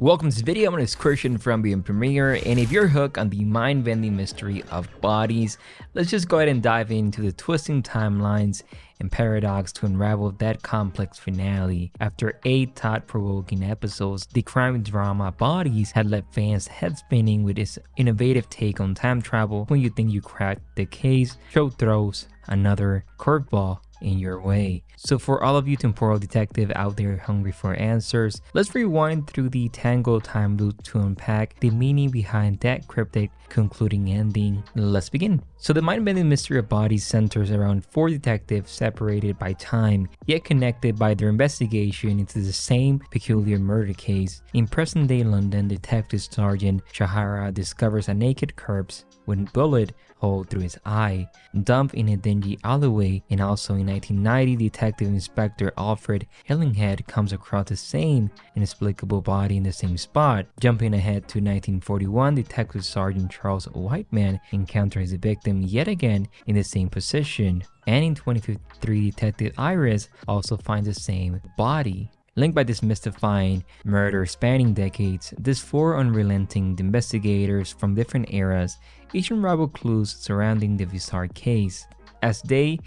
Welcome to this video. I'm an excursion from Beyond Premiere, and if you're hooked on the mind-bending mystery of bodies, let's just go ahead and dive into the twisting timelines and paradox to unravel that complex finale. After 8 thought-provoking episodes, the crime drama Bodies had left fans head spinning with its innovative take on time travel. When you think you cracked the case, show throws another curveball in your way. So for all of you temporal detective out there hungry for answers, let's rewind through the tangled time loop to unpack the meaning behind that cryptic concluding ending. Let's begin. So the mind-bending mystery of Bodies centers around 4 detectives separated by time, yet connected by their investigation into the same peculiar murder case. In present-day London, Detective Sergeant Shahara discovers a naked corpse with a bullet hole through his eye, dumped in a dingy alleyway. And also in 1990, Detective Inspector Alfred Hillinghead comes across the same inexplicable body in the same spot. Jumping ahead to 1941, Detective Sergeant Charles Whiteman encounters his victim yet again in the same position. And in 2053, Detective Iris also finds the same body. Linked by this mystifying murder spanning decades, these 4 unrelenting investigators from different eras each unravel clues surrounding the bizarre case. As they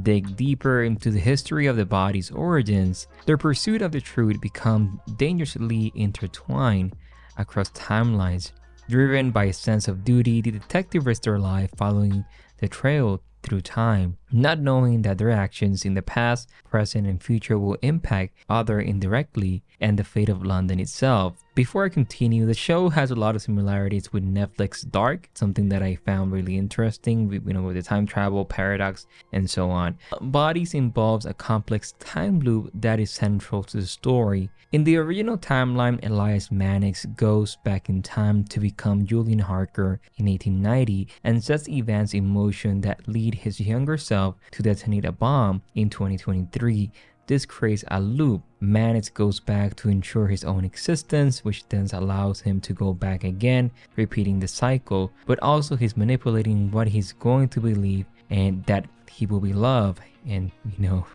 dig deeper into the history of the body's origins, their pursuit of the truth becomes dangerously intertwined across timelines. Driven by a sense of duty, the detective risks their life following the trail through time, not knowing that their actions in the past, present, and future will impact others indirectly and the fate of London itself. Before I continue, the show has a lot of similarities with Netflix Dark, something that I found really interesting, with the time travel, paradox, and so on. Bodies involves a complex time loop that is central to the story. In the original timeline, Elias Mannix goes back in time to become Julian Harker in 1890 and sets events in motion that lead his younger self to detonate a bomb in 2023. This creates a loop. Mannix goes back to ensure his own existence, which then allows him to go back again, repeating the cycle. But also he's manipulating what he's going to believe, and that he will be loved, and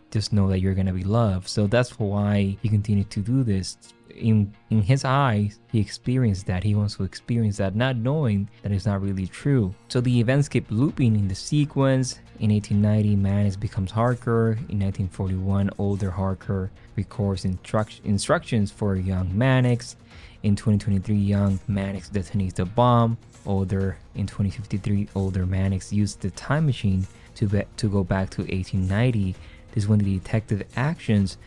just know that you're gonna be loved. So that's why he continued to do this. In his eyes, he experienced that. He wants to experience that, not knowing that it's not really true. So the events keep looping in the sequence. In 1890, Mannix becomes Harker. In 1941, older Harker records instructions for young Mannix. In 2023, young Mannix detonates the bomb. In 2053, older Mannix used the time machine to go back to 1890. This is when the detective actions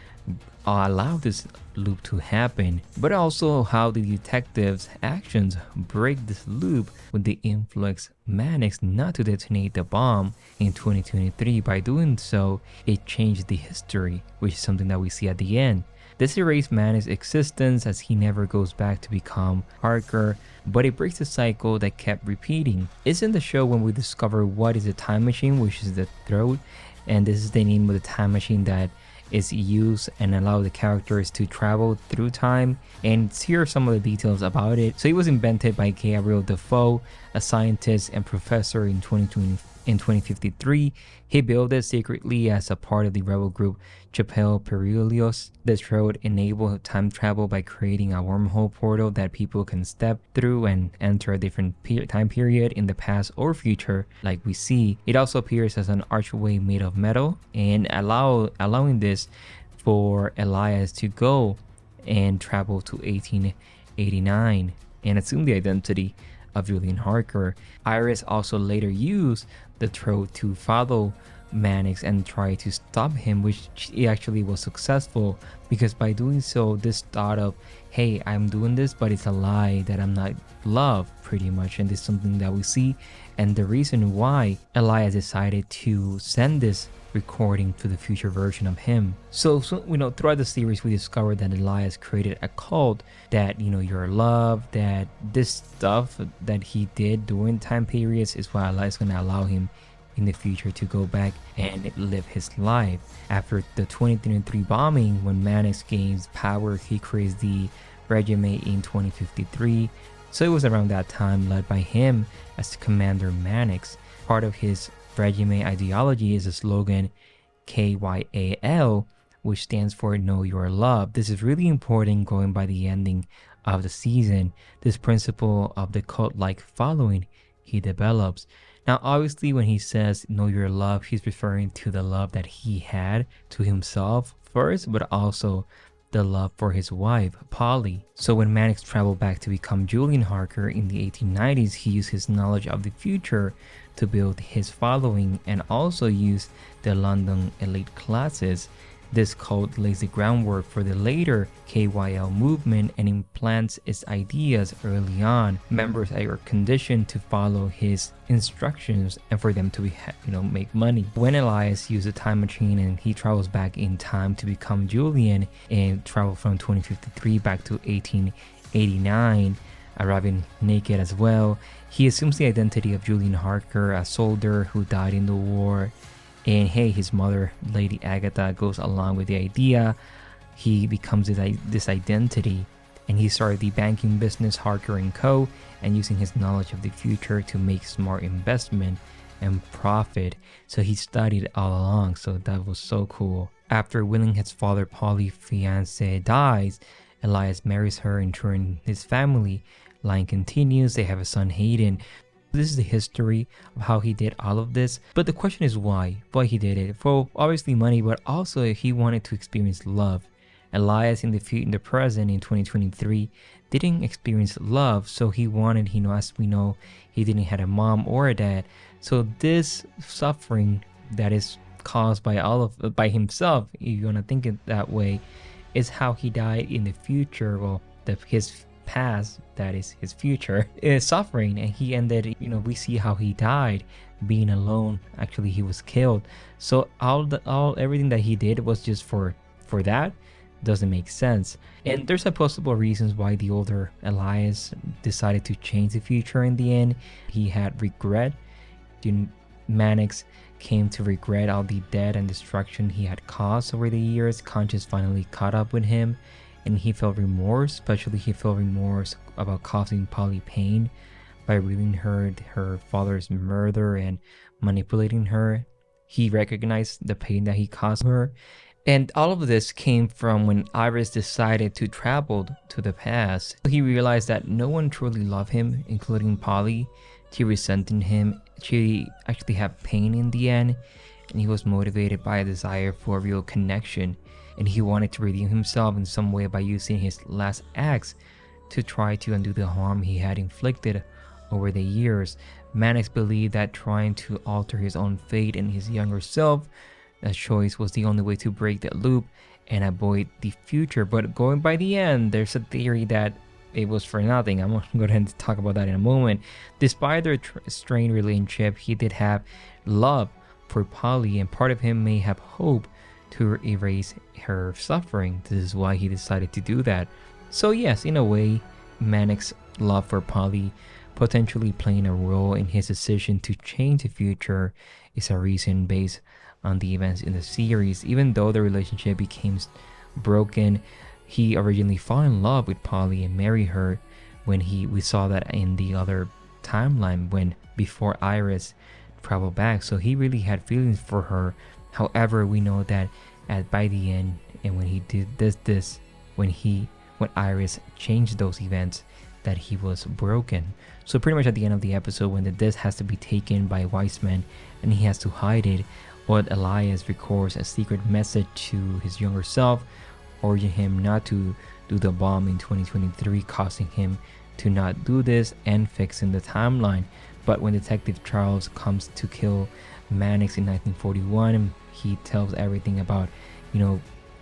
allow this loop to happen, but also how the detective's actions break this loop with the influx Mannix not to detonate the bomb in 2023. By doing so, it changed the history, which is something that we see at the end. This erased Mannix's existence as he never goes back to become Harker, but it breaks the cycle that kept repeating. It's in the show when we discover what is a time machine, which is the throat, and this is the name of the time machine that is used and allow the characters to travel through time. And here are some of the details about it. So it was invented by Gabriel Defoe, a scientist and professor in 2053. He built it secretly as a part of the rebel group Chapel Perillos. This road enabled time travel by creating a wormhole portal that people can step through and enter a different time period in the past or future, like we see. It also appears as an archway made of metal, and allowing this for Elias to go and travel to 1889 and assume the identity of Julian Harker. Iris also later used the throat to follow Mannix and try to stop him, which he actually was successful, because by doing so, this thought of, hey, I'm doing this, but it's a lie, that I'm not loved, pretty much. And this is something that we see, and the reason why Elias decided to send this recording to the future version of him. So throughout the series, we discovered that Elias created a cult that, you're loved, that this stuff that he did during time periods is why Allah is going to allow him in the future to go back and live his life. After the 2023 bombing, when Mannix gains power, he creates the regiment in 2053. So it was around that time, led by him as Commander Mannix. Part of his regiment ideology is the slogan KYAL, which stands for Know Your Love. This is really important going by the ending of the season. This principle of the cult-like following he develops. Now, obviously, when he says know your love, he's referring to the love that he had to himself first, but also the love for his wife, Polly. So when Mannix traveled back to become Julian Harker in the 1890s, he used his knowledge of the future to build his following and also used the London elite classes. This cult lays the groundwork for the later KYL movement and implants its ideas early on. Members are conditioned to follow his instructions and for them to make money. When Elias uses a time machine and he travels back in time to become Julian and travel from 2053 back to 1889, arriving naked as well, he assumes the identity of Julian Harker, a soldier who died in the war. And hey, his mother, Lady Agatha, goes along with the idea. He becomes this identity, and he started the banking business Harker & Co. and using his knowledge of the future to make smart investment and profit. So he studied all along, so that was so cool. After Hillinghead's father, Polly's fiance, dies, Elias marries her, ensuring his family line continues. They have a son, Hayden. This is the history of how he did all of this, but the question is why he did it. For obviously money, but also if he wanted to experience love. Elias in the present in 2023 didn't experience love, so he wanted, as we know, he didn't have a mom or a dad. So this suffering that is caused by himself, if you want to think it that way, is how he died in the future. Well, his past, that is his future, is suffering, and he ended, we see how he died being alone. Actually, he was killed. So everything that he did was just for that. Doesn't make sense. And there's a possible reasons why the older Elias decided to change the future in the end. He had regret. Mannix came to regret all the death and destruction he had caused over the years. Conscience finally caught up with him, and he felt remorse. Especially he felt remorse about causing Polly pain by revealing her father's murder and manipulating her. He recognized the pain that he caused her. And all of this came from when Iris decided to travel to the past. He realized that no one truly loved him, including Polly. She resented him. She actually had pain in the end, and he was motivated by a desire for a real connection. And he wanted to redeem himself in some way by using his last acts to try to undo the harm he had inflicted over the years. Mannix believed that trying to alter his own fate and his younger self, that choice was the only way to break that loop and avoid the future. But going by the end, there's a theory that it was for nothing. I'm going to go ahead and talk about that in a moment. Despite their strained relationship, he did have love for Polly, and part of him may have hope to erase her suffering. This is why he decided to do that. So yes, in a way, Mannix's love for Polly potentially playing a role in his decision to change the future is a reason based on the events in the series. Even though the relationship became broken, he originally fell in love with Polly and married her when we saw that in the other timeline before Iris traveled back. So he really had feelings for her. However, we know that by the end, and when he did when Iris changed those events, that he was broken. So pretty much at the end of the episode, when the disc has to be taken by Weissman and he has to hide it, but Elias records a secret message to his younger self, urging him not to do the bomb in 2023, causing him to not do this and fixing the timeline. But when Detective Charles comes to kill Mannix in 1941, he tells everything about,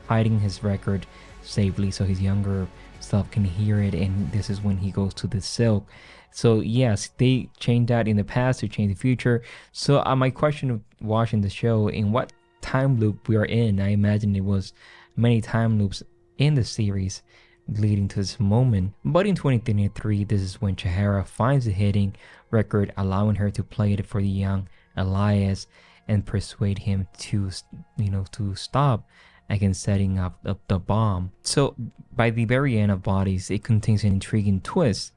hiding his record safely so his younger self can hear it, and this is when he goes to the silk. So yes, they changed that in the past to change the future. So my question of watching the show, in what time loop we are in? I imagine it was many time loops in the series leading to this moment. But in 2023, this is when Shahara finds the hidden record, allowing her to play it for the young Elias and persuade him to stop against setting up the bomb. So by the very end of Bodies, it contains an intriguing twist.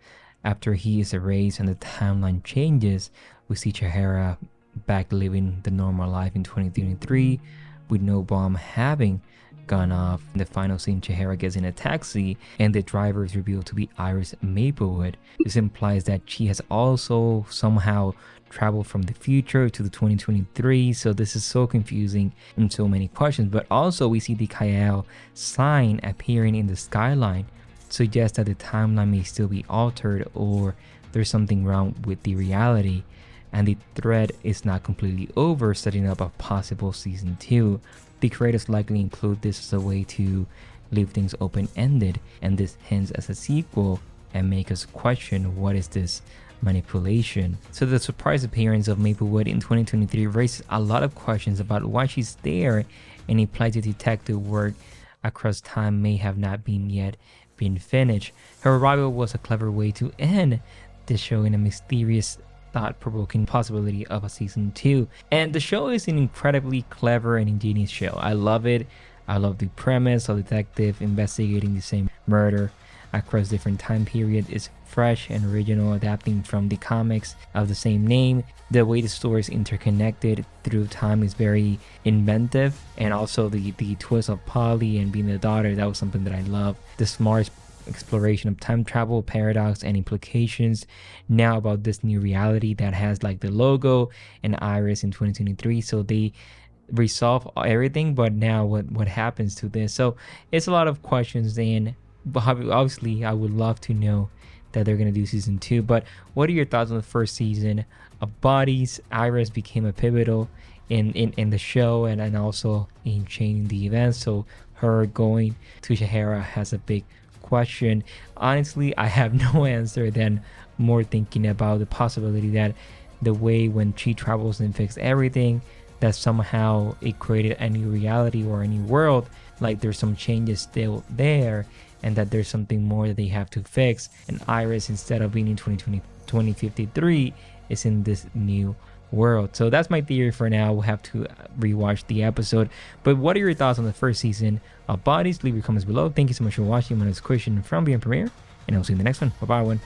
After he is erased and the timeline changes, we see Shahara back living the normal life in 2023, with no bomb having gone off. In the final scene, Shahara gets in a taxi and the driver is revealed to be Iris Maplewood. This implies that she has also somehow traveled from the future to the 2023, so this is so confusing and so many questions. But also we see the Kyle sign appearing in the skyline, suggests that the timeline may still be altered or there's something wrong with the reality, and the thread is not completely over, setting up a possible season 2. The creators likely include this as a way to leave things open-ended, and this hints as a sequel and make us question what is this manipulation. So the surprise appearance of Maplewood in 2023 raises a lot of questions about why she's there, and implies the detective work across time may have not yet been finished. Her arrival was a clever way to end the show in a mysterious, thought-provoking possibility of a season 2. And the show is an incredibly clever and ingenious show. I love it. I love the premise of detective investigating the same murder across different time periods. Is fresh and original, adapting from the comics of the same name. The way the story is interconnected through time is very inventive, and also the twist of Polly and being the daughter, that was something that I love. The smart exploration of time travel, paradox, and implications now about this new reality that has like the logo and Iris in 2023. So they resolve everything, but now what happens to this? So it's a lot of questions, and obviously I would love to know that they're going to do season 2. But what are your thoughts on the first season of Bodies? Iris became a pivotal in the show and also in changing the events, so her going to Shahara has a big question. Honestly, I have no answer than more thinking about the possibility that the way when she travels and fixes everything, that somehow it created a new reality or a new world, like there's some changes still there, and that there's something more that they have to fix, and Iris, instead of being in 2053, is in this new world. So that's my theory for now. We'll have to rewatch the episode. But what are your thoughts on the first season of Bodies? Leave your comments below. Thank you so much for watching. My name is Christian from Beyond Premiere, and I'll see you in the next one. Bye bye, everyone.